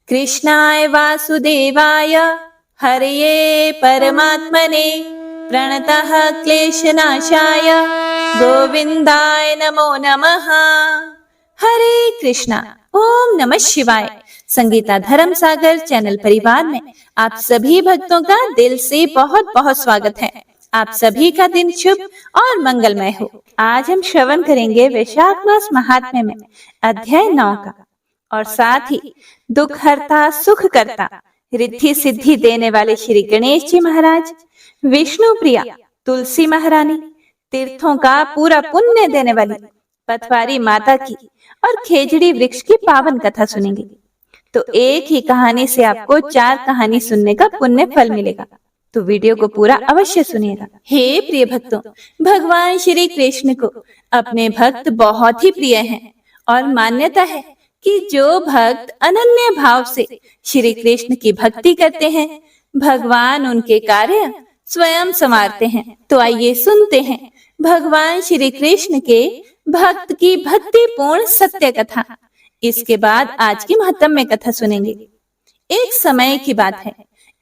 कृष्णाय वासुदेवाय हरये परमात्मने प्रणतः क्लेशनाशाय गोविंदाय नमो नमः। हरे कृष्णा। ओम नमः शिवाय। संगीता धर्म सागर चैनल परिवार में आप सभी भक्तों का दिल से बहुत बहुत स्वागत है। आप सभी का दिन शुभ और मंगलमय हो। आज हम श्रवण करेंगे वैशाख मास महात्म्य में अध्याय 9 का और साथ ही दुख हरता सुख करता रिद्धि सिद्धि देने वाले श्री गणेश जी महाराज, विष्णु प्रिया तुलसी महारानी, तीर्थों का पूरा पुण्य देने वाली पथवारी माता की और खेजड़ी वृक्ष की पावन कथा सुनेंगे। तो एक ही कहानी से आपको 4 कहानी सुनने का पुण्य फल मिलेगा, तो वीडियो को पूरा अवश्य सुनिएगा। हे प्रिय भक्तों, भगवान श्री कृष्ण को अपने भक्त बहुत ही प्रिय हैं और मान्यता है कि जो भक्त अनन्य भाव से श्री कृष्ण की भक्ति करते हैं, भगवान उनके कार्य स्वयं संवारते हैं। तो आइए सुनते हैं भगवान श्री कृष्ण के भक्त की भक्ति पूर्ण सत्य कथा। इसके बाद आज की महत्वमय कथा सुनेंगे। एक समय की बात है,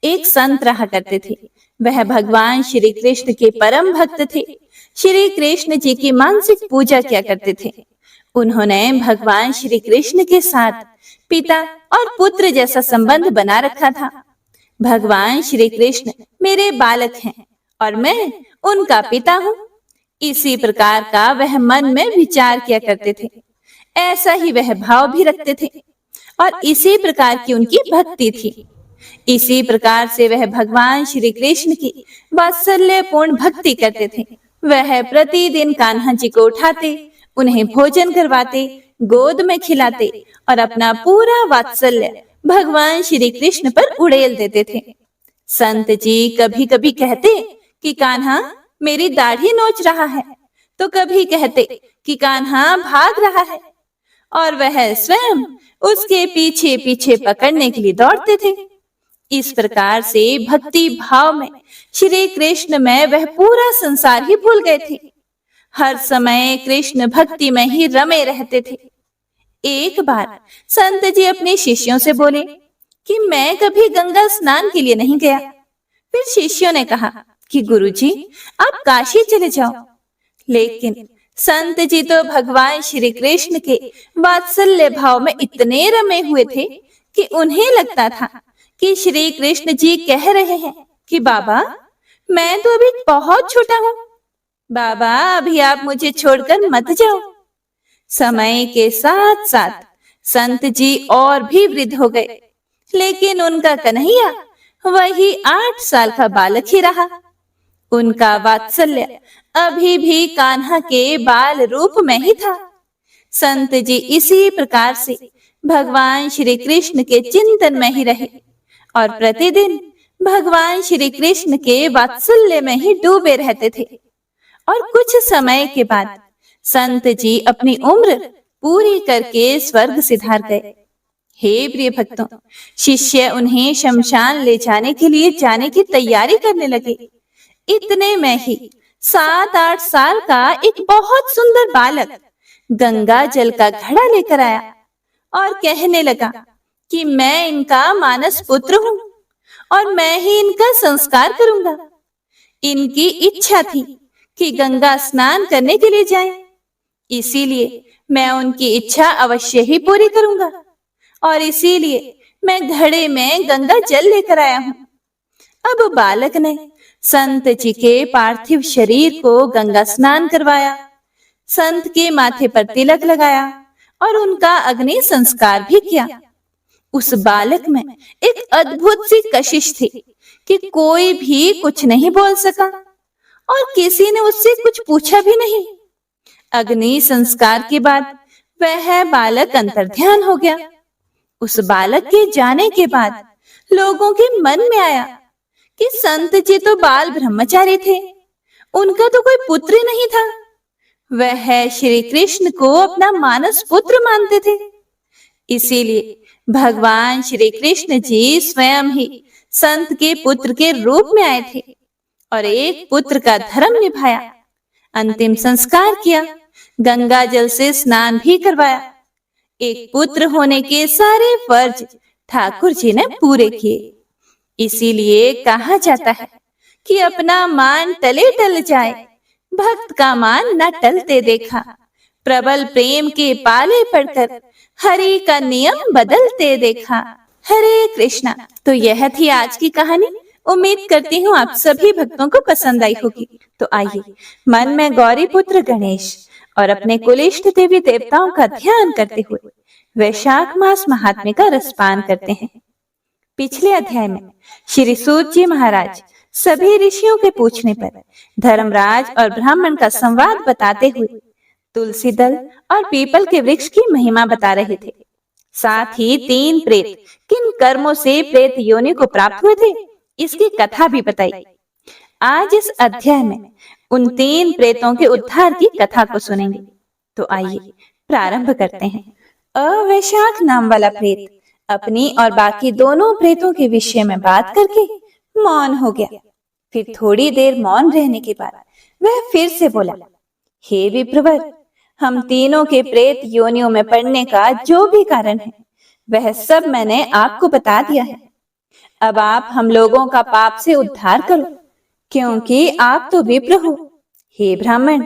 एक संत रहा करते थे। वह भगवान श्री कृष्ण के परम भक्त थे। श्री कृष्ण जी की मानसिक पूजा किया करते थे। उन्होंने भगवान श्री कृष्ण के साथ पिता और पुत्र जैसा संबंध बना रखा था। भगवान श्री कृष्ण मेरे बालक हैं और मैं उनका पिता हूँ, इसी प्रकार का वह मन में विचार किया करते थे। ऐसा ही वह भाव भी रखते थे और इसी प्रकार की उनकी भक्ति थी। इसी प्रकार से वह भगवान श्री कृष्ण की वात्सल्यपूर्ण भक्ति करते थे। वह प्रतिदिन कान्हा जी को उठाते, उन्हें भोजन करवाते, गोद में खिलाते और अपना पूरा वात्सल्य भगवान श्री कृष्ण पर उड़ेल देते थे। संत जी कभी कभी कहते कि कान्हा मेरी दाढ़ी नोच रहा है, तो कभी कहते कि कान्हा भाग रहा है, और वह स्वयं उसके पीछे पीछे पकड़ने के लिए दौड़ते थे। इस प्रकार से भक्ति भाव में श्री कृष्ण में वह पूरा संसार ही भूल गए थे। हर समय कृष्ण भक्ति में ही रमे रहते थे। एक बार संत जी अपने शिष्यों से बोले कि मैं कभी गंगा स्नान के लिए नहीं गया। फिर शिष्यों ने कहा कि गुरुजी आप काशी चले जाओ। लेकिन संत जी तो भगवान श्री कृष्ण के वात्सल्य भाव में इतने रमे हुए थे कि उन्हें लगता था कि श्री कृष्ण जी कह रहे हैं कि बाबा मैं तो अभी बहुत छोटा हूँ, बाबा अभी आप मुझे छोड़कर मत जाओ। समय के साथ साथ संत जी और भी वृद्ध हो गए, लेकिन उनका कन्हैया वही 8 साल का बालक ही रहा। उनका वात्सल्य अभी भी कान्हा के बाल रूप में ही था। संत जी इसी प्रकार से भगवान श्री कृष्ण के चिंतन में ही रहे और प्रतिदिन भगवान श्री कृष्ण के वात्सल्य में ही डूबे रहते थे। और कुछ समय के बाद संत जी अपनी उम्र पूरी करके स्वर्ग सिधार गए। हे प्रिय भक्तों, शिष्य उन्हें शमशान ले जाने के लिए जाने की तैयारी करने लगे। इतने में ही 7-8 साल का एक बहुत सुंदर बालक गंगा जल का घड़ा लेकर आया और कहने लगा कि मैं इनका मानस पुत्र हूँ और मैं ही इनका संस्कार करूंगा। इनकी इच्छा थी कि गंगा स्नान करने के लिए जाएं, इसीलिए मैं उनकी इच्छा अवश्य ही पूरी करूंगा और इसीलिए मैं घड़े में गंगा जल लेकर आया हूँ। अब बालक ने संत जी के पार्थिव शरीर को गंगा स्नान करवाया, संत के माथे पर तिलक लगाया और उनका अग्नि संस्कार भी किया। उस बालक में एक अद्भुत सी कशिश थी कि कोई भी कुछ नहीं बोल सका और किसी ने उससे कुछ पूछा भी नहीं। अग्नि संस्कार के बाद वह बालक अंतर्ध्यान हो गया। उस बालक के जाने के बाद लोगों के मन में आया कि संत जी तो बाल ब्रह्मचारी थे, उनका तो कोई पुत्र नहीं था। वह श्री कृष्ण को अपना मानस पुत्र मानते थे। इसीलिए भगवान श्री कृष्ण जी स्वयं ही संत के पुत्र के रूप में आए थे और एक पुत्र का धर्म निभाया, अंतिम संस्कार किया, गंगा जल से स्नान भी करवाया। एक पुत्र होने के सारे फर्ज ठाकुर जी ने पूरे किए। इसीलिए कहा जाता है कि अपना मान टले टल जाए, भक्त का मान न टलते देखा। प्रबल प्रेम के पाले पड़कर हरि का नियम बदलते देखा। हरे कृष्णा। तो यह थी आज की कहानी। उम्मीद करती हूँ आप सभी भक्तों को पसंद आई होगी। तो आइए मन में गौरी पुत्र गणेश और अपने कुलिष्ठ देवी देवताओं का ध्यान करते हुए वैशाख मास महात्म्य का रसपान करते हैं। पिछले अध्याय में श्री सूत जी महाराज सभी ऋषियों के पूछने पर धर्मराज और ब्राह्मण का संवाद बताते हुए तुलसी दल और पीपल के वृक्ष की महिमा बता रहे थे। साथ ही 3 प्रेत किन कर्मों से प्रेत योनि को प्राप्त हुए थे, इसकी कथा भी बताई। आज इस अध्याय में उन 3 प्रेतों के उद्धार की कथा को सुनेंगे। तो आइए प्रारंभ करते हैं। अवैशाख नाम वाला प्रेत अपनी और बाकी दोनों प्रेतों के विषय में बात करके मौन हो गया। फिर थोड़ी देर मौन रहने के बाद वह फिर से बोला, हे विप्रवर, हम तीनों के प्रेत योनियों में पड़ने का जो भी कारण है वह सब मैंने आपको बता दिया है। अब आप हम लोगों का पाप से उद्धार करो, क्योंकि आप तो विप्र हो। हे ब्राह्मण,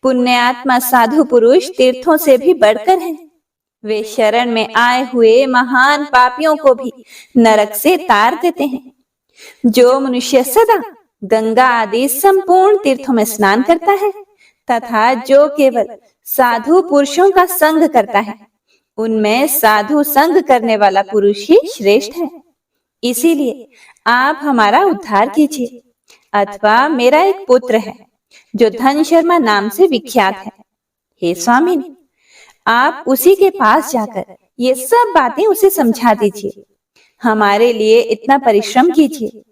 पुण्यात्मा साधु पुरुष तीर्थों से भी बढ़कर हैं। वे शरण में आए हुए महान पापियों को भी नरक से तार देते हैं। जो मनुष्य सदा गंगा आदि संपूर्ण तीर्थों में स्नान करता है तथा जो केवल साधु पुरुषों का संग करता है, उनमें साधु संग करने वाला पुरुष ही श्रेष्ठ है। इसीलिए आप हमारा उद्धार कीजिए। अथवा मेरा एक पुत्र है जो धन शर्मा नाम से विख्यात है। हे स्वामी, आप उसी के पास जाकर ये सब बातें उसे समझा दीजिए। हमारे लिए इतना परिश्रम कीजिए।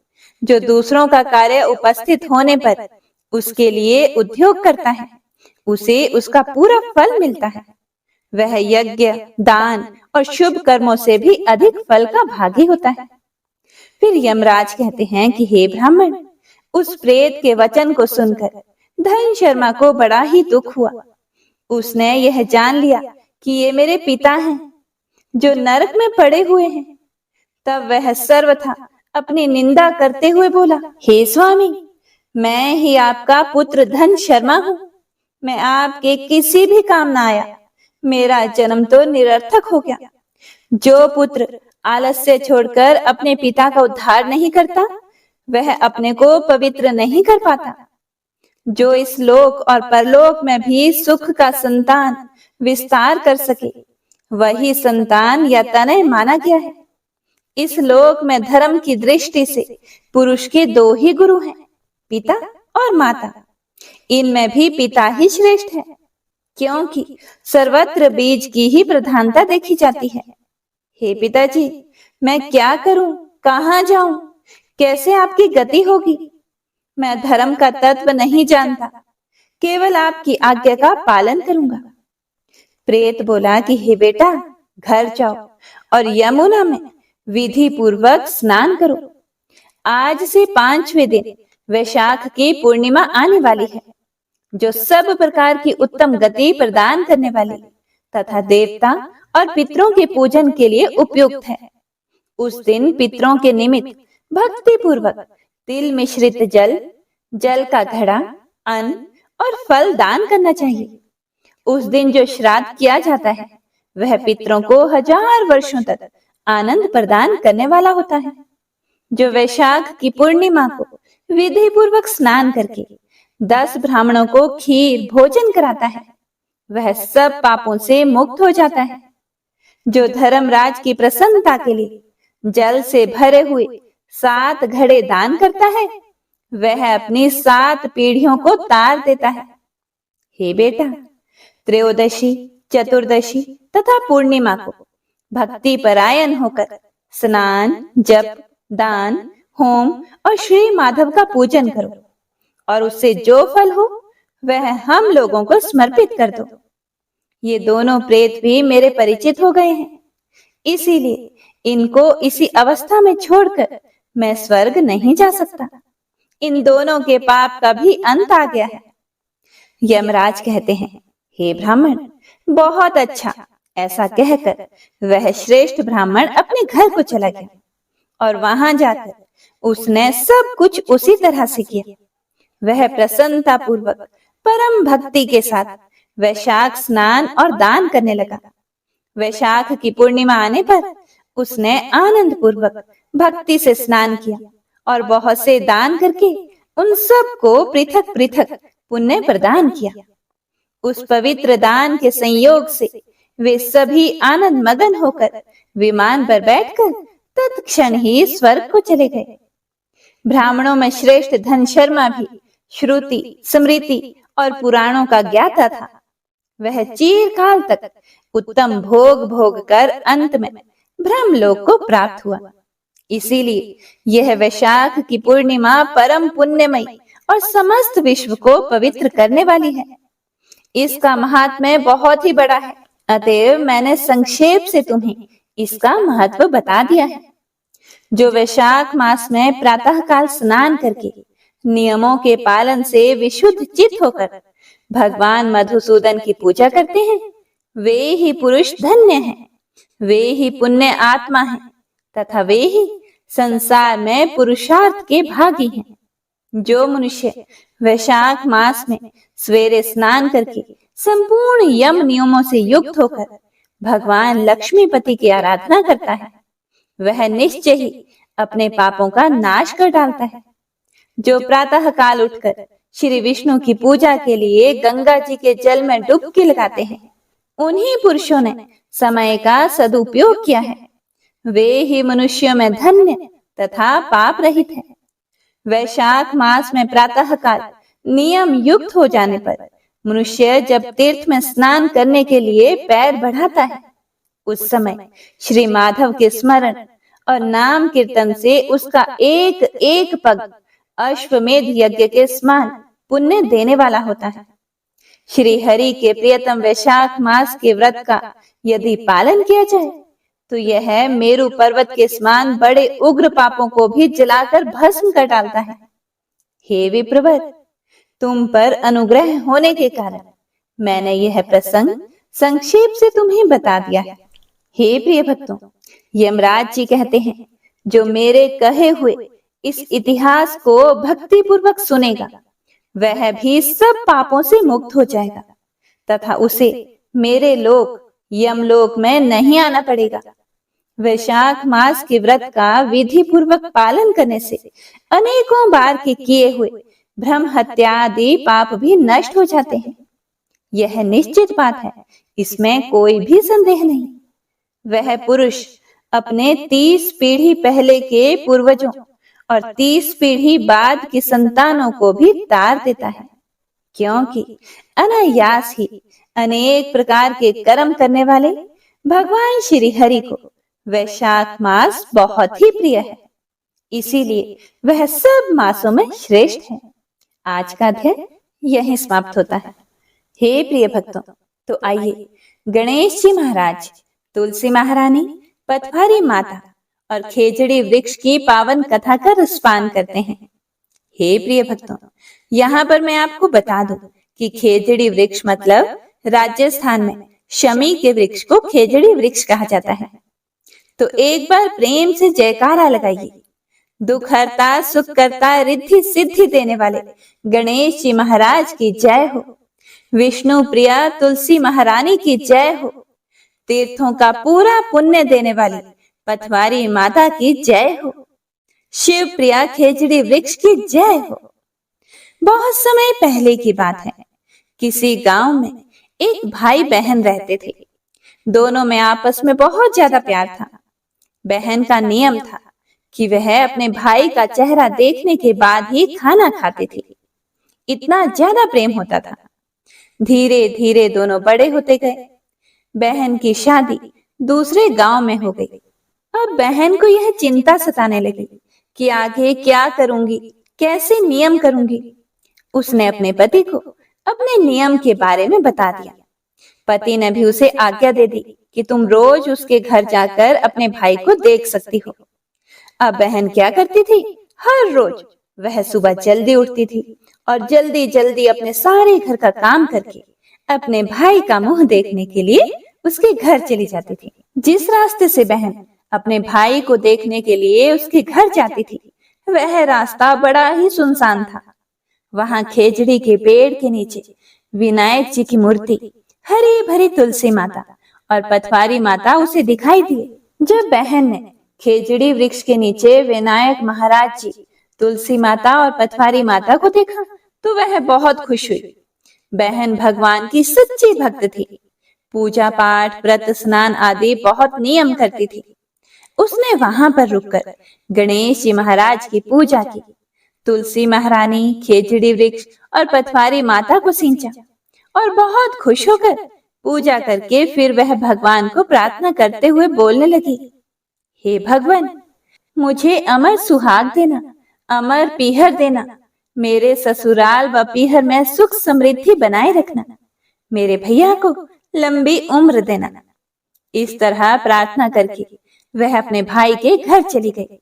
जो दूसरों का कार्य उपस्थित होने पर उसके लिए उद्योग करता है, उसे उसका पूरा फल मिलता है। वह यज्ञ, दान और शुभ कर्मों से भी अधिक फल का भागी होता है। फिर यमराज कहते हैं कि हे ब्राह्मण, उस प्रेत के वचन को सुनकर धन शर्मा को बड़ा ही दुख हुआ। उसने यह जान लिया कि ये मेरे पिता हैं जो नरक में पड़े हुए हैं। तब वह सर्वथा अपनी निंदा करते हुए बोला, हे स्वामी, मैं ही आपका पुत्र धन शर्मा हूँ। मैं आपके किसी भी काम ना आया। मेरा जन्म तो निरर्थक हो गया। जो पुत्र आलस्य छोड़कर अपने पिता का उद्धार नहीं करता, वह अपने को पवित्र नहीं कर पाता। जो इस लोक और परलोक में भी सुख का संतान विस्तार कर सके, वही संतान या तनय माना गया है। इस लोक में धर्म की दृष्टि से पुरुष के 2 ही गुरु हैं, पिता और माता। इनमें भी पिता ही श्रेष्ठ है, क्योंकि सर्वत्र बीज की ही प्रधानता देखी जाती है। हे पिताजी, मैं क्या करूं, कहां जाऊं, कैसे आपकी गति होगी? मैं धर्म का तत्व नहीं जानता, केवल आपकी आज्ञा का पालन करूंगा। प्रेत बोला कि हे बेटा, घर जाओ और यमुना में विधि पूर्वक स्नान करो। आज से 5वें दिन वैशाख की पूर्णिमा आने वाली है, जो सब प्रकार की उत्तम गति प्रदान करने वाली तथा देवता और पितरों के पूजन के लिए उपयुक्त है। उस दिन पितरों के निमित्त भक्ति पूर्वक तिल मिश्रित जल, जल का घड़ा, अन्न और फल दान करना चाहिए। उस दिन जो श्राद्ध किया जाता है वह पितरों को 1000 वर्षों तक आनंद प्रदान करने वाला होता है। जो वैशाख की पूर्णिमा को विधि पूर्वक स्नान करके 10 ब्राह्मणों को खीर भोजन कराता है, वह सब पापों से मुक्त हो जाता है। जो धर्मराज की प्रसन्नता के लिए जल से भरे हुए 7 घड़े दान करता है, वह अपनी 7 पीढ़ियों को तार देता है। हे बेटा, त्रयोदशी, चतुर्दशी तथा पूर्णिमा को भक्ति परायण होकर स्नान, जप, दान, होम और श्री माधव का पूजन करो और उससे जो फल हो वह हम लोगों को समर्पित कर दो। ये दोनों प्रेत भी मेरे परिचित हो गए हैं, इसीलिए इनको इसी अवस्था में छोड़कर मैं स्वर्ग नहीं जा सकता। इन दोनों के पाप का भी अंत आ गया है। यमराज कहते हैं, हे ब्राह्मण, बहुत अच्छा, ऐसा कहकर वह श्रेष्ठ ब्राह्मण अपने घर को चला गया और वहां जाकर उसने सब कुछ उसी तरह से किया। वह प्रसन्नता पूर्वक परम भक्ति के साथ वैशाख स्नान और दान करने लगा। वैशाख की पूर्णिमा आने पर उसने आनंद पूर्वक भक्ति से स्नान किया और बहुत से दान करके उन सब को पृथक पृथक पुण्य प्रदान किया। उस पवित्र दान के संयोग से वे सभी आनंद मगन होकर विमान पर बैठकर तत्क्षण ही स्वर्ग को चले गए। ब्राह्मणों में श्रेष्ठ धन शर्मा भी श्रुति, स्मृति और पुराणों का ज्ञाता था। वह चिरकाल तक उत्तम भोग भोग कर अंत में ब्रह्मलोक को प्राप्त हुआ। इसीलिए यह वैशाख की पूर्णिमा परम पुण्यमयी और समस्त विश्व को पवित्र करने वाली है। इसका महात्म्य बहुत ही बड़ा है, अतएव मैंने संक्षेप से तुम्हें इसका महत्व बता दिया है। जो वैशाख मास में प्रातः काल स्नान करके नियमों के पालन से विशुद्ध चित्त होकर भगवान मधुसूदन की पूजा करते हैं, वे ही पुरुष धन्य हैं, वे ही पुण्य आत्मा हैं तथा वे ही संसार में पुरुषार्थ के भागी हैं। जो मनुष्य वैशाख मास में सवेरे स्नान करके संपूर्ण यम नियमों से युक्त होकर भगवान लक्ष्मीपति की आराधना करता है, वह निश्चय ही अपने पापों का नाश कर डालता है। जो प्रातः काल उठकर श्री विष्णु की पूजा के लिए गंगा जी के जल में डुबकी लगाते हैं, उन्हीं पुरुषों ने समय का सदुपयोग किया है। वे ही मनुष्यों में धन्य तथा पाप रहित है। वैशाख मास में प्रातः काल नियम युक्त हो जाने पर मनुष्य जब तीर्थ में स्नान करने के लिए पैर बढ़ाता है, उस समय श्री माधव के स्मरण और नाम कीर्तन से उसका एक एक पग अश्वमेध यज्ञ के समान पुण्य देने वाला होता है। श्री हरि के प्रियतम वैशाख मास के व्रत का यदि पालन किया जाए तो यह मेरु पर्वत के समान बड़े उग्र पापों को भी जलाकर भस्म कर डालता है। हे विप्रवर, तुम पर अनुग्रह होने के कारण मैंने यह प्रसंग संक्षेप से तुम्हें बता दिया है। हे प्रिय भक्तों, यमराज जी कहते हैं, जो मेरे कहे हुए इस इतिहास को भक्ति पूर्वक सुनेगा वह भी सब पापों से मुक्त हो जाएगा तथा उसे मेरे लोक यमलोक में नहीं आना पड़ेगा। वैशाख मास के व्रत का विधि पूर्वक पालन करने से अनेकों बार के किए हुए ब्रह्म हत्या आदि पाप भी नष्ट हो जाते हैं। यह निश्चित बात है, इसमें कोई भी संदेह नहीं। वह पुरुष अपने 30 पीढ़ी पहले के पूर्वजों और 30 पीढ़ी बाद की संतानों को भी तार देता है, क्योंकि अनायास ही अनेक प्रकार के कर्म करने वाले भगवान श्री हरि को वैशाख मास बहुत ही प्रिय है। इसीलिए वह सब मासों में श्रेष्ठ है। आज का अध्याय यहीं समाप्त होता है। हे प्रिय भक्तों, तो आइए गणेश जी महाराज, तुलसी महारानी, पटवारी माता और खेजड़ी वृक्ष की पावन कथा का रसपान करते हैं। हे प्रिय भक्तों, यहाँ पर मैं आपको बता दूं कि खेजड़ी वृक्ष मतलब राजस्थान में शमी के वृक्ष को खेजड़ी वृक्ष कहा जाता है। तो एक बार प्रेम से जयकारा लगाइए। दुख हरता, सुख करता, रिद्धि सिद्धि देने वाले गणेश जी महाराज की जय हो। विष्णु प्रिया तुलसी महारानी की जय हो। तीर्थों का पूरा पुण्य देने वाली पटवारी माता की जय हो। शिव प्रिया खेजड़ी वृक्ष की जय हो। बहुत समय पहले की बात है, किसी गांव में एक भाई बहन रहते थे। दोनों में आपस में बहुत ज्यादा प्यार था। बहन का नियम था कि वह अपने भाई का चेहरा देखने के बाद ही खाना खाते थे। इतना ज्यादा प्रेम होता था। धीरे धीरे दोनों बड़े होते गए। बहन की शादी दूसरे गांव में हो गई। अब बहन को यह चिंता सताने लगी कि आगे क्या करूंगी, कैसे नियम करूंगी। उसने अपने पति को अपने नियम के बारे में बता दिया। पति ने भी उसे आज्ञा दे दी कि तुम रोज उसके घर जाकर अपने भाई को देख सकती हो। अब बहन क्या करती थी, हर रोज वह सुबह जल्दी उठती थी और जल्दी जल्दी अपने सारे घर का काम करके अपने भाई का मुंह देखने के लिए उसके घर चली जाती थी। जिस रास्ते से बहन अपने भाई को देखने के लिए उसके घर जाती थी, वह रास्ता बड़ा ही सुनसान था। वहां खेजड़ी के पेड़ के नीचे विनायक जी की मूर्ति, हरी भरी तुलसी माता और पथवारी माता उसे दिखाई दिए। जब बहन ने खेजड़ी वृक्ष के नीचे विनायक महाराज जी, तुलसी माता और पथवारी माता को देखा तो वह बहुत खुश हुई। बहन भगवान की सच्ची भक्त थी। पूजा पाठ, व्रत, स्नान आदि बहुत नियम करती थी। उसने वहां पर रुककर गणेश जी महाराज की पूजा की, तुलसी महारानी, खेजड़ी वृक्ष और पथवारी माता को सींचा और बहुत खुश होकर पूजा करके फिर वह भगवान को प्रार्थना करते हुए बोलने लगी, हे भगवान, मुझे अमर सुहाग देना, अमर पीहर देना, मेरे ससुराल व पीहर में सुख समृद्धि बनाए रखना, मेरे भैया को लंबी उम्र देना। इस तरह प्रार्थना करके वह अपने भाई के घर चली गई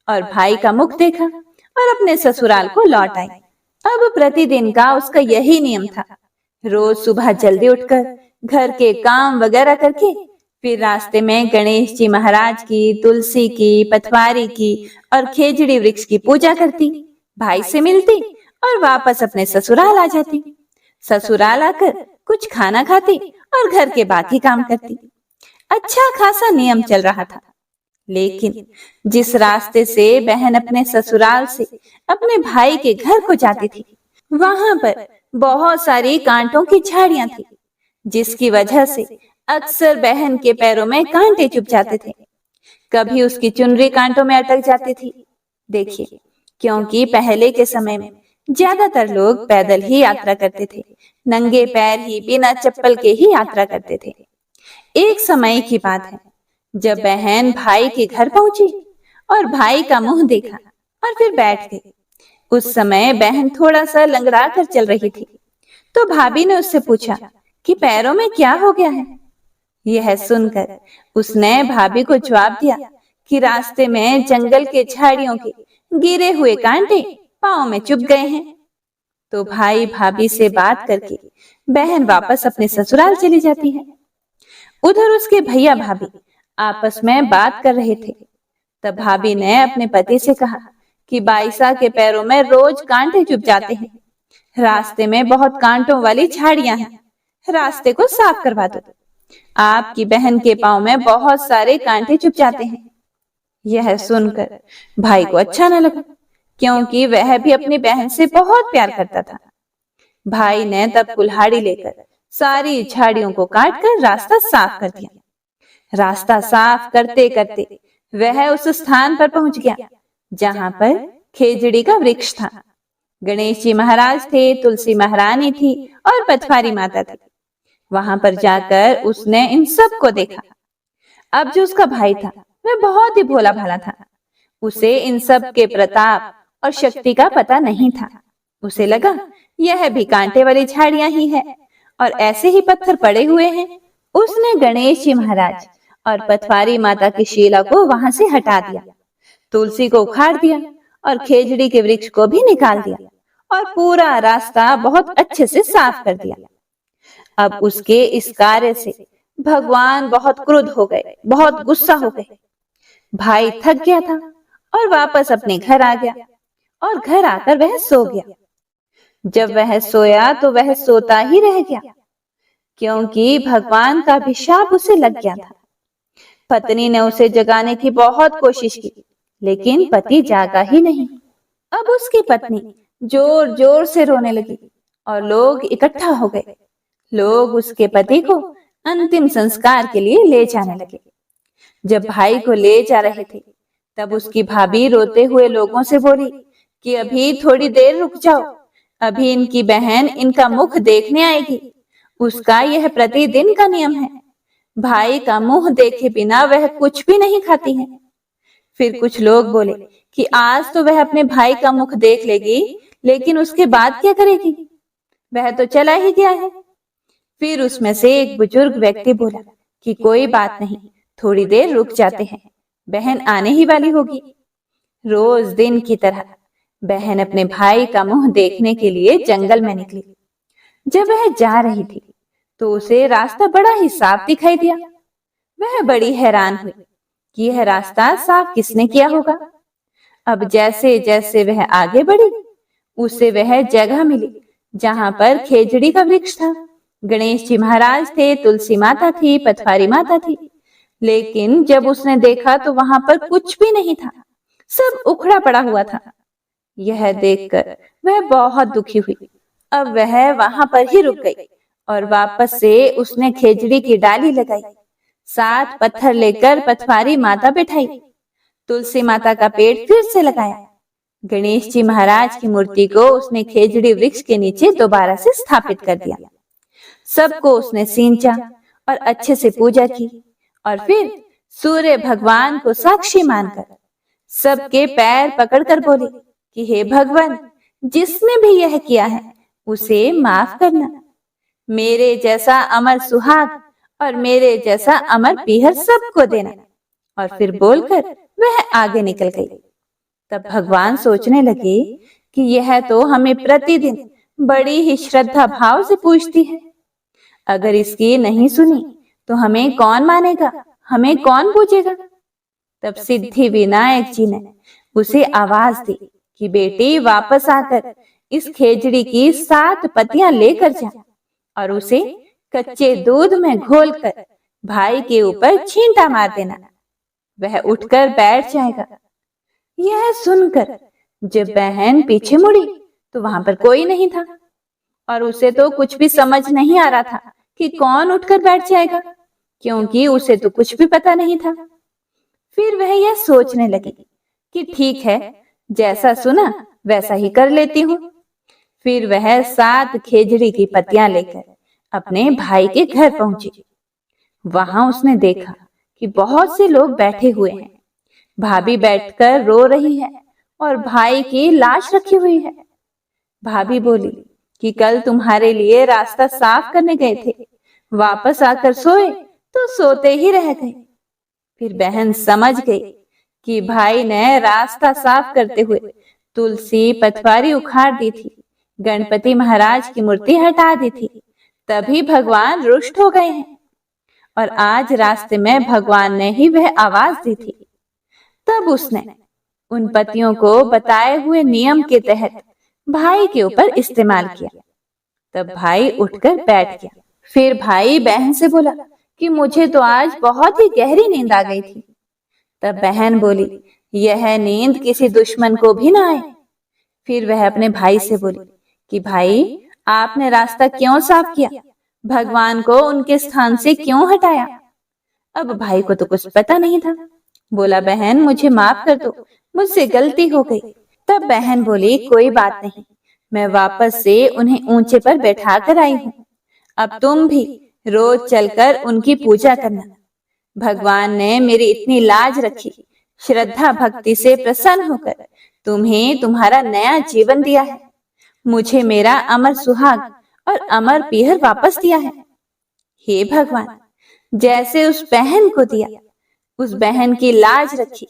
और भाई का मुख देखा और अपने ससुराल को लौट आई। अब प्रतिदिन का उसका यही नियम था। रोज सुबह जल्दी उठकर घर के काम वगैरह करके फिर रास्ते में गणेश जी महाराज की, तुलसी की, पथवारी की और खेजड़ी वृक्ष की पूजा करती, भाई से मिलती और वापस अपने ससुराल आ जाती। ससुराल आकर कुछ खाना खाती और घर के बाकी काम करती। अच्छा खासा नियम चल रहा था। लेकिन जिस रास्ते से बहन अपने ससुराल से अपने भाई के घर को जाती थी, वहां पर बहुत सारी कांटों की झाड़ियां थी, जिसकी वजह से अक्सर बहन के पैरों में कांटे चुभ जाते थे। कभी उसकी चुनरी कांटों में अटक जाती थी। देखिए, क्योंकि पहले के समय में ज्यादातर लोग पैदल ही यात्रा करते थे, नंगे पैर ही बिना चप्पल के ही यात्रा करते थे। एक समय की बात है, जब बहन भाई के घर पहुंची और भाई का मुंह देखा और फिर बैठ गई। उस समय बहन थोड़ा सा लंगड़ा कर चल रही थी, तो भाभी ने उससे पूछा कि पैरों में क्या हो गया है। यह सुनकर उसने भाभी को जवाब दिया कि रास्ते में जंगल के झाड़ियों के गिरे हुए कांटे पांव में चुभ गए हैं। तो भाई भाभी से बात करके बहन वापस अपने ससुराल चली जाती है। उधर उसके भैया भाभी आपस में बात कर रहे थे। तब भाभी ने अपने पति से कहा कि बाईसा के पैरों में रोज कांटे चुभ जाते हैं, रास्ते में बहुत कांटों वाली झाड़ियां हैं, रास्ते को साफ करवा दो। आपकी बहन के पांव में बहुत सारे कांटे चुभ जाते हैं। यह सुनकर भाई को अच्छा न लगा, क्योंकि वह भी अपनी बहन से बहुत प्यार करता था। भाई ने तब कुल्हाड़ी लेकर सारी झाड़ियों को काटकर रास्ता साफ कर दिया। रास्ता साफ करते करते वह उस स्थान पर पहुंच गया जहां पर खेजड़ी का वृक्ष था। गणेश जी महाराज थे, तुलसी महारानी थी और पथवारी माता थी। वहां पर जाकर उसने इन सब को देखा। अब जो उसका भाई था वह बहुत ही भोला भाला था। उसे इन सब के प्रताप और शक्ति का पता नहीं था। उसे लगा यह भी कांटे वाली झाड़ियां ही है और ऐसे ही पत्थर पड़े हुए हैं। उसने गणेश जी महाराज और पथवारी माता की शिला को वहां से हटा दिया, तुलसी को उखाड़ दिया और खेजड़ी के वृक्ष को भी निकाल दिया और पूरा रास्ता बहुत अच्छे से साफ कर दिया। अब उसके इस कार्य से भगवान बहुत क्रुद्ध हो गए, बहुत गुस्सा हो गए। भाई थक गया था और वापस अपने घर आ गया और घर आकर वह सो गया। जब वह सोया तो वह सोता ही रह गया, क्योंकि भगवान का अभिशाप उसे लग गया था। पत्नी ने उसे जगाने की बहुत कोशिश की, लेकिन पति जागा ही नहीं। अब उसकी पत्नी जोर जोर से रोने लगी और लोग इकट्ठा हो गए। लोग उसके पति को अंतिम संस्कार के लिए ले जाने लगे। जब भाई को ले जा रहे थे, तब उसकी भाभी रोते हुए लोगों से बोली कि अभी थोड़ी देर रुक जाओ, अभी इनकी बहन इनका मुख देखने आएगी। उसका यह प्रतिदिन का नियम है। भाई का मुंह देखे बिना वह कुछ भी नहीं खाती है। फिर कुछ लोग बोले कि आज तो वह अपने भाई का मुख देख लेगी, लेकिन उसके बाद क्या करेगी, वह तो चला ही गया है। फिर उसमें से एक बुजुर्ग व्यक्ति बोला कि कोई बात नहीं, थोड़ी देर रुक जाते हैं, बहन आने ही वाली होगी। रोज दिन की तरह बहन अपने भाई का मुंह देखने के लिए जंगल में निकली। जब वह जा रही थी, तो उसे रास्ता बड़ा ही साफ दिखाई दिया। वह बड़ी हैरान हुई कि यह रास्ता साफ किसने किया होगा। अब जैसे जैसे वह आगे बढ़ी, उसे वह जगह मिली जहां पर खेजड़ी का वृक्ष था। गणेश जी महाराज थे, तुलसी माता थी, पथवारी माता थी। लेकिन जब उसने देखा तो वहां पर कुछ भी नहीं था, सब उखड़ा पड़ा हुआ था। यह देखकर वह बहुत दुखी हुई। अब वह वहां पर ही रुक गई और वापस से उसने खेजड़ी की डाली लगाई, 7 पत्थर लेकर पथवारी माता बैठाई, तुलसी माता का पेड़ फिर से लगाया। गणेश जी महाराज की मूर्ति को उसने खेजड़ी वृक्ष के नीचे दोबारा से स्थापित कर दिया। सबको उसने सींचा और अच्छे से पूजा की और फिर सूर्य भगवान को साक्षी मानकर सबके पैर पकड़कर बोली कि हे भगवान, जिसने भी यह किया है उसे माफ करना। मेरे जैसा अमर सुहाग और मेरे जैसा अमर पीहर सबको देना। और फिर बोलकर वह आगे निकल गई। तब भगवान सोचने लगे कि यह तो हमें प्रतिदिन बड़ी ही श्रद्धा भाव से पूछती है। अगर इसकी नहीं सुनी तो हमें कौन मानेगा, हमें कौन पूजेगा। तब सिद्धि विनायक जी ने उसे आवाज दी कि बेटी, वापस आकर इस खेजड़ी की 7 पत्तियां लेकर जा और उसे कच्चे दूध में घोलकर भाई के ऊपर छींटा मार देना। वह उठकर बैठ जाएगा। यह सुनकर जब बहन पीछे मुड़ी तो वहां पर कोई नहीं था और उसे तो कुछ भी समझ नहीं आ रहा था कि कौन उठकर बैठ जाएगा, क्योंकि उसे तो कुछ भी पता नहीं था। फिर वह यह सोचने लगी कि ठीक है, जैसा सुना वैसा ही कर लेती हूँ। फिर वह 7 खेजड़ी की पत्तियां लेकर अपने भाई के घर पहुंची। वहां उसने देखा कि बहुत से लोग बैठे हुए हैं। भाभी बैठकर रो रही है और भाई की लाश रखी हुई है। भाभी बोली कि कल तुम्हारे लिए रास्ता साफ करने गए थे, वापस आकर सोए तो सोते ही रह गए। फिर बहन समझ गई कि भाई ने रास्ता साफ करते हुए तुलसी पथवारी उखाड़ दी थी, गणपति महाराज की मूर्ति हटा दी थी, तभी भगवान रुष्ट हो गए हैं। और आज रास्ते में भगवान ने ही वह आवाज दी थी। तब उसने उन पतियों को बताए हुए नियम के तहत भाई के ऊपर इस्तेमाल किया। तब भाई उठकर बैठ गया। फिर भाई बहन से बोला कि मुझे तो आज बहुत ही गहरी नींद आ गई थी। तब बहन बोली, यह नींद किसी दुश्मन को भी ना आए। फिर वह अपने भाई से बोली कि भाई, आपने रास्ता क्यों साफ किया, भगवान को उनके स्थान से क्यों हटाया। अब भाई को तो कुछ पता नहीं था। बोला, बहन मुझे माफ कर दो, मुझसे गलती हो गई। तब बहन बोली, कोई बात नहीं, मैं वापस से उन्हें ऊंचे पर बैठा कर आई हूँ। अब तुम भी रोज चलकर उनकी पूजा करना। भगवान ने मेरी इतनी लाज रखी, श्रद्धा भक्ति से प्रसन्न होकर तुम्हें तुम्हारा नया जीवन दिया है। मुझे मेरा अमर सुहाग और अमर पीहर वापस दिया है। हे भगवान, जैसे उस बहन को दिया, उस बहन की लाज रखी,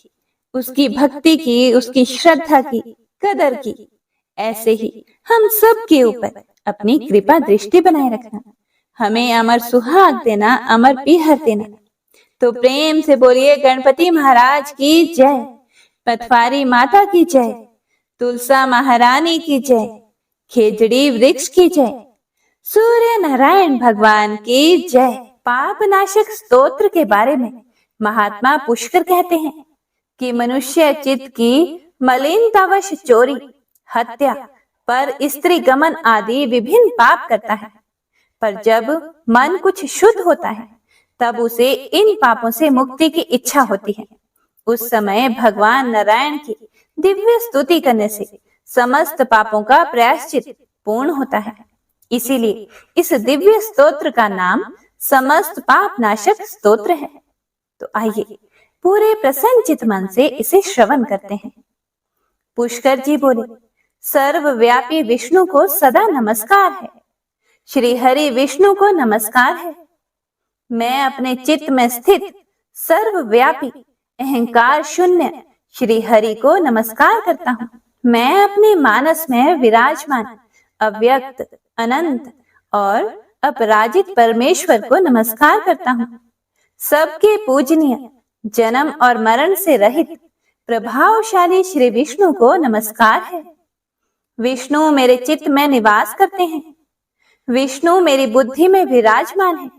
उसकी भक्ति की, उसकी श्रद्धा की कदर की, ऐसे ही हम सब के ऊपर अपनी कृपा दृष्टि बनाए रखना। हमें अमर सुहाग देना, अमर पीहर देना। तो प्रेम से बोलिए, गणपति महाराज की जय, पथवारी माता की जय, तुलसा महारानी की जय, खेजड़ी वृक्ष की जय, सूर्य नारायण भगवान की जय। पाप नाशक स्तोत्र के बारे में महात्मा पुष्कर कहते हैं कि मनुष्य चित्त की मलिनतावश चोरी, हत्या, पर स्त्री गमन आदि विभिन्न पाप करता है, पर जब मन कुछ शुद्ध होता है तब उसे इन पापों से मुक्ति की इच्छा होती है। उस समय भगवान नारायण की दिव्य स्तुति करने से समस्त पापों का प्रायश्चित पूर्ण होता है। इसीलिए इस दिव्य स्तोत्र का नाम समस्त पाप नाशक स्तोत्र है। तो आइए पूरे प्रसन्नचित मन से इसे श्रवण करते हैं। पुष्कर जी बोले, सर्वव्यापी विष्णु को सदा नमस्कार है, श्री हरि विष्णु को नमस्कार है। मैं अपने चित्त में स्थित सर्वव्यापी अहंकार शून्य श्री हरि को नमस्कार करता हूँ। मैं अपने मानस में विराजमान अव्यक्त, अनंत और अपराजित परमेश्वर को नमस्कार करता हूँ। सबके पूजनीय, जन्म और मरण से रहित प्रभावशाली श्री विष्णु को नमस्कार है। विष्णु मेरे चित्त में निवास करते हैं। विष्णु मेरी बुद्धि में विराजमान है।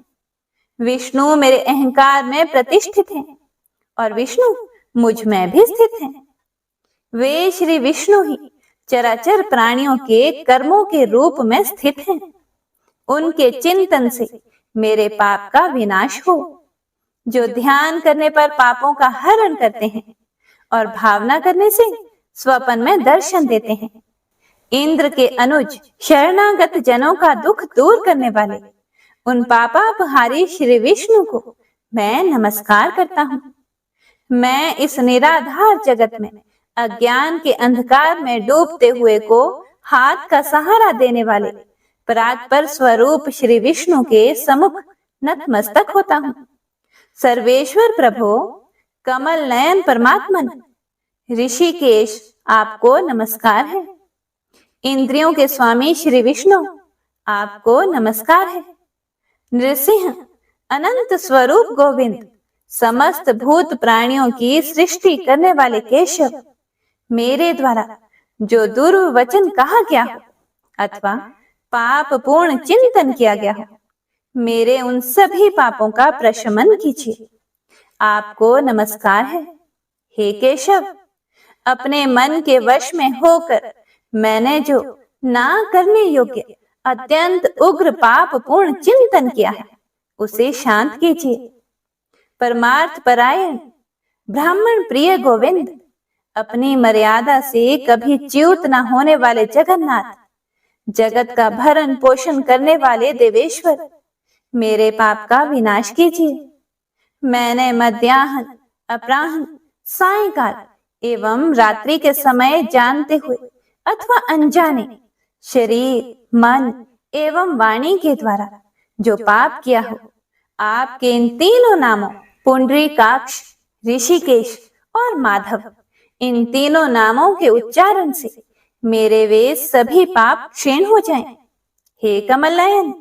विष्णु मेरे अहंकार में प्रतिष्ठित हैं और विष्णु मुझ में भी स्थित हैं। वे श्री विष्णु ही चराचर प्राणियों के कर्मों के रूप में स्थित हैं। उनके चिंतन से मेरे पाप का विनाश हो। जो ध्यान करने पर पापों का हरण करते हैं और भावना करने से स्वप्न में दर्शन देते हैं। इंद्र के अनुज शरणागत जनों का दुख दूर करने वाले उन पापापहारी श्री विष्णु को मैं नमस्कार करता हूँ। मैं इस निराधार जगत में अज्ञान के अंधकार में डूबते हुए को हाथ का सहारा देने वाले परात्पर स्वरूप श्री विष्णु के सम्मुख नतमस्तक होता हूँ। सर्वेश्वर प्रभो, कमल नयन परमात्मन, ऋषिकेश, आपको नमस्कार है। इंद्रियों के स्वामी श्री विष्णु, आपको नमस्कार है। नृसिंह, अनंत स्वरूप गोविंद, समस्त भूत प्राणियों की सृष्टि करने वाले केशव, मेरे द्वारा जो दुर्वचन कहा गया हो अथवा पाप पूर्ण चिंतन किया गया हो, मेरे उन सभी पापों का प्रशमन कीजिए। आपको नमस्कार है। हे केशव, अपने मन के वश में होकर मैंने जो ना करने योग्य अत्यंत उग्र पाप पूर्ण चिंतन किया है, उसे शांत कीजिए। परमार्थ परायण, ब्राह्मण प्रिय गोविंद, अपनी मर्यादा से कभी च्युत न होने वाले जगन्नाथ, जगत का भरण पोषण करने वाले देवेश्वर, मेरे पाप का विनाश कीजिए। मैंने मध्याह्न, अपराह्न, सायंकाल एवं रात्रि के समय जानते हुए अथवा अनजाने शरीर, मन एवं वाणी के द्वारा जो पाप किया हो, आपके इन तीनों नामों पुंडरीकाक्ष, ऋषिकेश और माधव, इन तीनों नामों के उच्चारण से मेरे वे सभी पाप क्षीण हो जाएं। हे कमल नयन,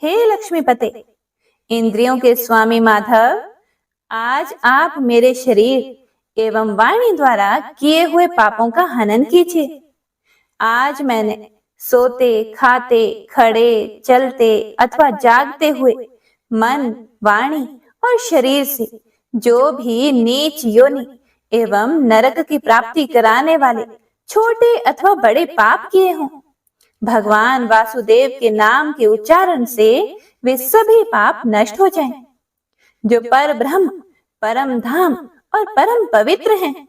हे लक्ष्मीपते, इंद्रियों के स्वामी माधव, आज आप मेरे शरीर एवं वाणी द्वारा किए हुए पापों का हनन कीजिए। आज मैंने सोते, खाते, खड़े, चलते अथवा जागते हुए मन, वाणी और शरीर से जो भी नीच योनि एवं नरक की प्राप्ति कराने वाले छोटे अथवा बड़े पाप किए हों, भगवान वासुदेव के नाम के उच्चारण से वे सभी पाप नष्ट हो जाएं। जो पर ब्रह्म, परम धाम और परम पवित्र हैं,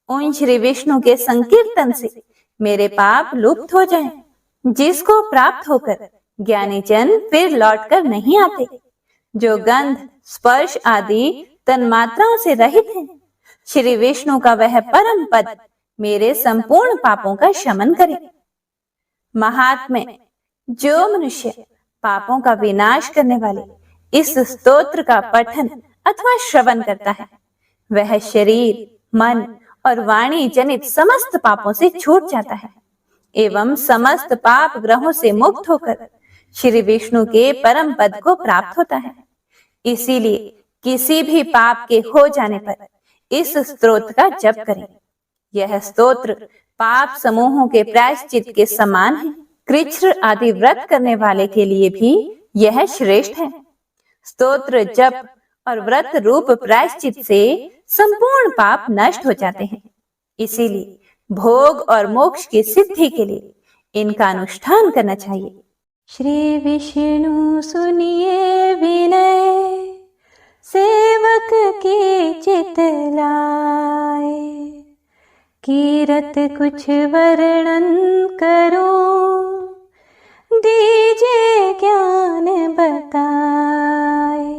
उन श्री विष्णु के संकीर्तन से मेरे पाप लुप्त हो जाएं, जिसको प्राप्त होकर ज्ञानी जन फिर लौटकर नहीं आते। जो गंध, स्पर्श आदि तन्मात्राओं से रहित हैं, श्री विष्णु का वह परम पद मेरे संपूर्ण पापों का शमन करे। महात्म्य, जो मनुष्य पापों का विनाश करने वाले इस स्तोत्र का पठन अथवा श्रवण करता है, वह शरीर, मन और वाणी जनित समस्त पापों से छूट जाता है एवं समस्त पाप ग्रहों से मुक्त होकर श्री विष्णु के परम पद को प्राप्त होता है। इसीलिए किसी भी पाप के हो जाने पर इस स्तोत्र का जप करें। यह स्तोत्र पाप समूहों के प्रायश्चित के समान है। कृच्छ्र आदि व्रत करने वाले के लिए भी यह श्रेष्ठ है। स्तोत्र, जप और व्रत रूप प्रायश्चित से संपूर्ण पाप नष्ट हो जाते हैं। इसीलिए भोग और मोक्ष की सिद्धि के लिए इनका अनुष्ठान करना चाहिए। श्री विष्णु सुनिए विनय, सेवक के चित लाए, कीरत कुछ वर्णन करो, दीजिए ज्ञान बताए।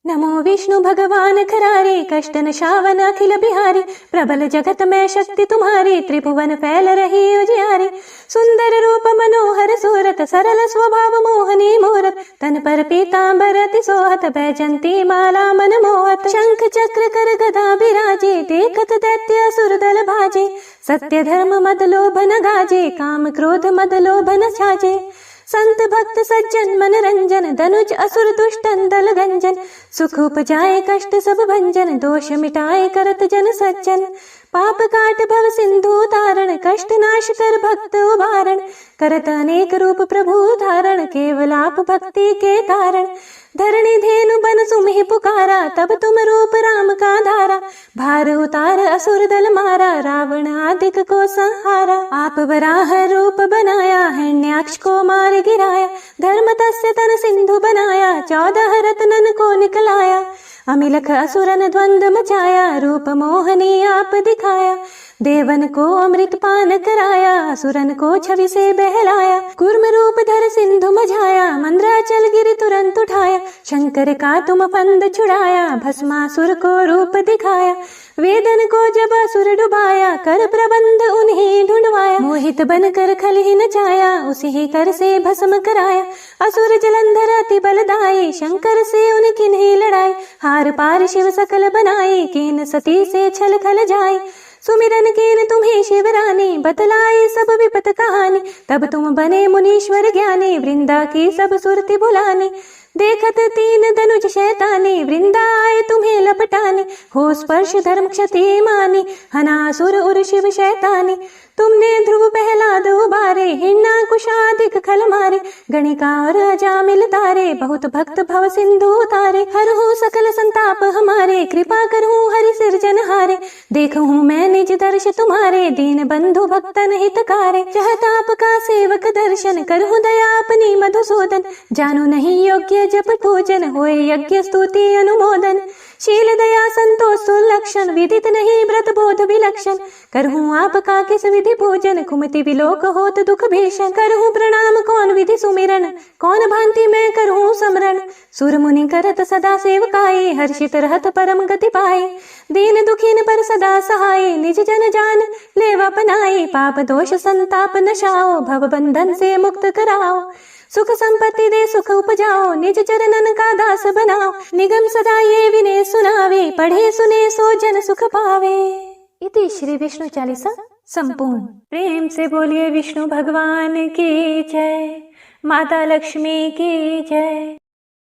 नमो विष्णु भगवान खरारे, कष्ट नशावन अखिल बिहारी, प्रबल जगत में शक्ति तुम्हारी, त्रिभुवन फैल रही उजियारी। सुंदर रूप मनोहर सूरत, सरल स्वभाव मोहनी मूरत, तन पर पीतांबर अति सोहत, बैजंती माला मन मोहत। शंख चक्र कर गदा बिराजे, देखत दैत्य असुर दल भाजे, सत्य धर्म मद लोभ न गाजे, काम क्रोध मद लोभ न छाजे। संत भक्त सज्जन मनरंजन, धनुज असुर दुष्टन दल गंजन, सुख उपजाए कष्ट सब भंजन, दोष मिटाए करत जन सज्जन, पाप काट भव सिंधु तारण, कष्ट नाश कर भक्त उबारण, करत अनेक रूप प्रभु धारण, केवल आप भक्ति के कारण, धरणी धेनु बन सुमहि पुकारा, तब तुम रूप राम का धारा, भार उतार असुर दल मारा, रावण आदिक को संहारा, आप वराह रूप बनाया, हिरण्याक्ष को मार गिराया, धर्म तस्य तन सिंधु बनाया, 14 रत्नन को निकलाया, अमिलख असुरन द्वंद मचाया, रूप मोहनी आप दिखाया, देवन को अमृत पान कराया, असुरन को छवि से बहलाया, कूर्म रूप धर सिंधु मझाया, मंद्राचल गिरि तुरंत उठाया, शंकर का तुम फंद छुड़ाया, भस्मासुर को रूप दिखाया, वेदन को जब असुर डुबाया, कर प्रबंध उन्हें ढूंढवाया, मोहित बन कर खल ही नचाया, उसी ही कर से भस्म कराया, असुर जलंधर अति बलदाई, शंकर से उनकी नहीं लड़ाई, हार पार शिव सकल बनाई, कीन सती से छल खल जाई, सुमिरन कीन तुम्हें शिवरानी, बतलाई सब विपत कहानी, तब तुम बने मुनीश्वर ज्ञानी, वृंदा की सब सुरति भुलानी, देखत 3 धनुष शैतानी, वृंदा आए तुम्हें लपटानी, हो स्पर्श धर्म क्षति मानी, हनासुर उर शिव शैतानी, तुमने ध्रुव प्रहलाद उबारे, हिरण्याकुशादिक खल मारे, गणिका और अजामिल तारे, बहुत भक्त भव सिंधु उतारे, हरहु सकल संताप हमारे, कृपा करहूँ हरि सिरजनहारे, देखहूँ मैं निज दर्श तुम्हारे, दीन बंधु भक्तन हितकारे, चाहताप का सेवक दर्शन, करहूँ दया अपनी मधुसूदन, जानो नहीं योग्य जप पूजन, होए यज्ञ स्तुति अनुमोदन, शील दया संतोष सुलक्षण, विदित नहीं व्रत बोध विलक्षण, करहूँ आपका किस विधि पूजन, कुमति विलोक होत दुख भीषण, करहूँ प्रणाम कौन विधि सुमिरन, कौन भांति मैं करहूँ समरण, सुर मुनि करत सदा सेवकाई, हर्षित रहत परम गति पाई, दीन दुखीन पर सदा सहाय, निज जन जान लेव अपनाई, पाप दोष संताप नशाओ, भव बंधन से मुक्त कराओ, सुख संपत्ति दे सुख उपजाओ, निज चरणन का दास बनाओ, निगम सदा ये विनय सुनावे, पढ़े सुने सो जन सुख पावे। इति श्री विष्णु चालीसा संपूर्ण। प्रेम से बोलिए विष्णु भगवान की जय, माता लक्ष्मी की जय।